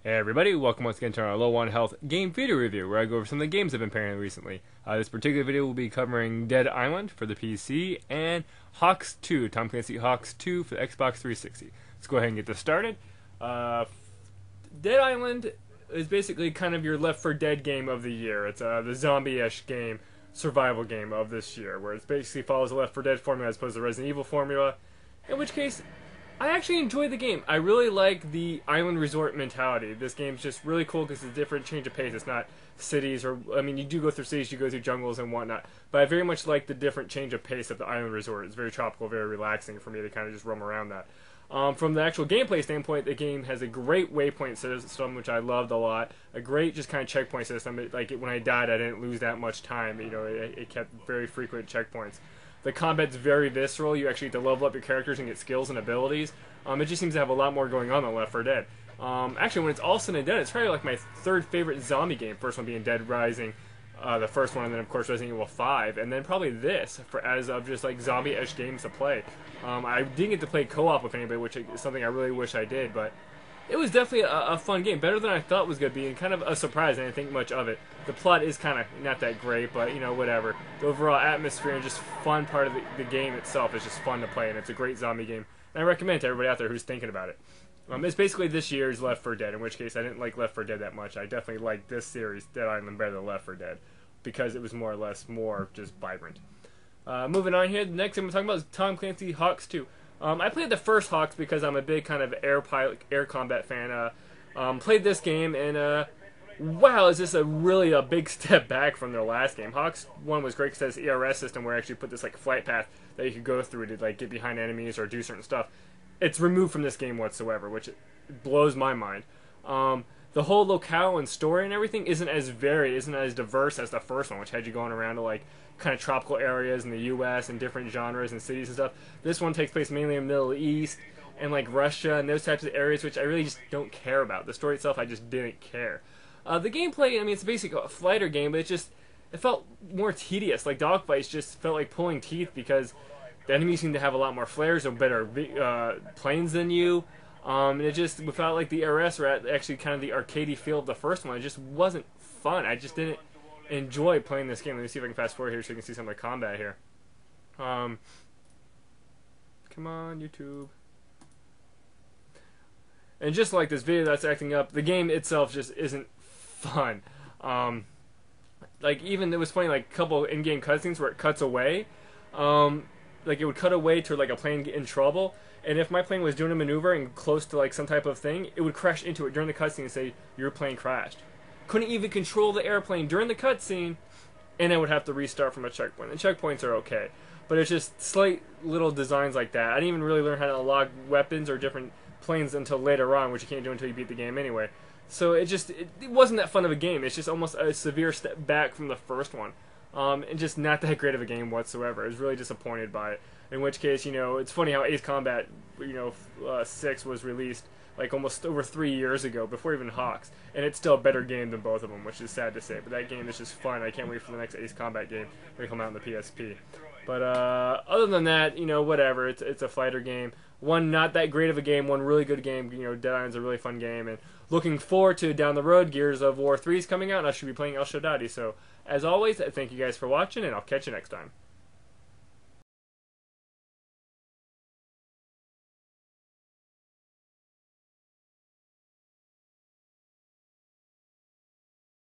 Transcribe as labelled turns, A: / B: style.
A: Hey everybody, welcome once again to our low on health game video review, where I go over some of the games I've been playing recently. This particular video will be covering Dead Island for the PC and HAWX 2, Tom Clancy HAWX 2 for the Xbox 360. Let's go ahead and get this started. Dead Island is basically kind of your Left 4 Dead game of the year. It's the zombie-ish game, survival game of this year, where it basically follows the Left 4 Dead formula as opposed to the Resident Evil formula, in which case I actually enjoy the game. I really like the island resort mentality. This game's just really cool because it's a different change of pace. It's not cities, or I mean, you do go through cities, you go through jungles and whatnot, but I very much like the different change of pace of the island resort. It's very tropical, very relaxing for me to kind of just roam around that. From the actual gameplay standpoint, the game has a great waypoint system, which I loved a lot. A great just kind of checkpoint system. When I died, I didn't lose that much time. You know, it kept very frequent checkpoints. The combat's very visceral. You actually get to level up your characters and get skills and abilities. It just seems to have a lot more going on than Left 4 Dead. Actually, when it's all said and done, it's probably like my third favorite zombie game. First one being Dead Rising, the first one, and then of course Resident Evil 5, and then probably this as of just like zombie-ish games to play. I didn't get to play co-op with anybody, which is something I really wish I did, but it was definitely a fun game, better than I thought it was going to be, and kind of a surprise. I didn't think much of it. The plot is kind of not that great, but, you know, whatever. The overall atmosphere and just fun part of the game itself is just fun to play, and it's a great zombie game. And I recommend it to everybody out there who's thinking about it. It's basically this year's Left 4 Dead, in which case I didn't like Left 4 Dead that much. I definitely liked this series, Dead Island, better than Left 4 Dead, because it was more or less more just vibrant. Moving on here, the next thing we're talking about is Tom Clancy HAWX 2. I played the first HAWX because I'm a big kind of air combat fan. Played this game, and wow, is this really a big step back from their last game. HAWX 1 was great because it has this ERS system where I actually put this like flight path that you could go through to like get behind enemies or do certain stuff. It's removed from this game whatsoever, which blows my mind. The whole locale and story and everything isn't as varied, isn't as diverse as the first one, which had you going around to like kind of tropical areas in the U.S. and different genres and cities and stuff. This one takes place mainly in the Middle East and like Russia and those types of areas, which I really just don't care about. The story itself, I just didn't care. The gameplay, I mean, it's basically a fighter game, but it felt more tedious. Like dogfights just felt like pulling teeth because the enemies seem to have a lot more flares or better planes than you. And it just felt like the RS were actually kind of the arcadey feel of the first one. It just wasn't fun. I just didn't enjoy playing this game. Let me see if I can fast forward here so you can see some of the combat here. Come on, YouTube. And just like this video that's acting up, the game itself just isn't fun. Like even it was funny, like a couple in-game cutscenes where it cuts away. Like it would cut away to like a plane in trouble, and if my plane was doing a maneuver and close to like some type of thing, it would crash into it during the cutscene and say your plane crashed. Couldn't even control the airplane during the cutscene, and I would have to restart from a checkpoint. And checkpoints are okay, but it's just slight little designs like that. I didn't even really learn how to unlock weapons or different planes until later on, which you can't do until you beat the game anyway. So it wasn't that fun of a game. It's just almost a severe step back from the first one. And just not that great of a game whatsoever. I was really disappointed by it. In which case, you know, it's funny how Ace Combat, 6 was released like almost over 3 years ago, before even HAWX, and it's still a better game than both of them, which is sad to say. But that game is just fun. I can't wait for the next Ace Combat game to come out on the PSP. But other than that, you know, whatever. It's a fighter game. One not that great of a game, one really good game. You know, Dead Island's a really fun game, and looking forward to down the road. Gears of War 3 is coming out, and I should be playing El Shaddadi. So, as always, thank you guys for watching, and I'll catch you next time.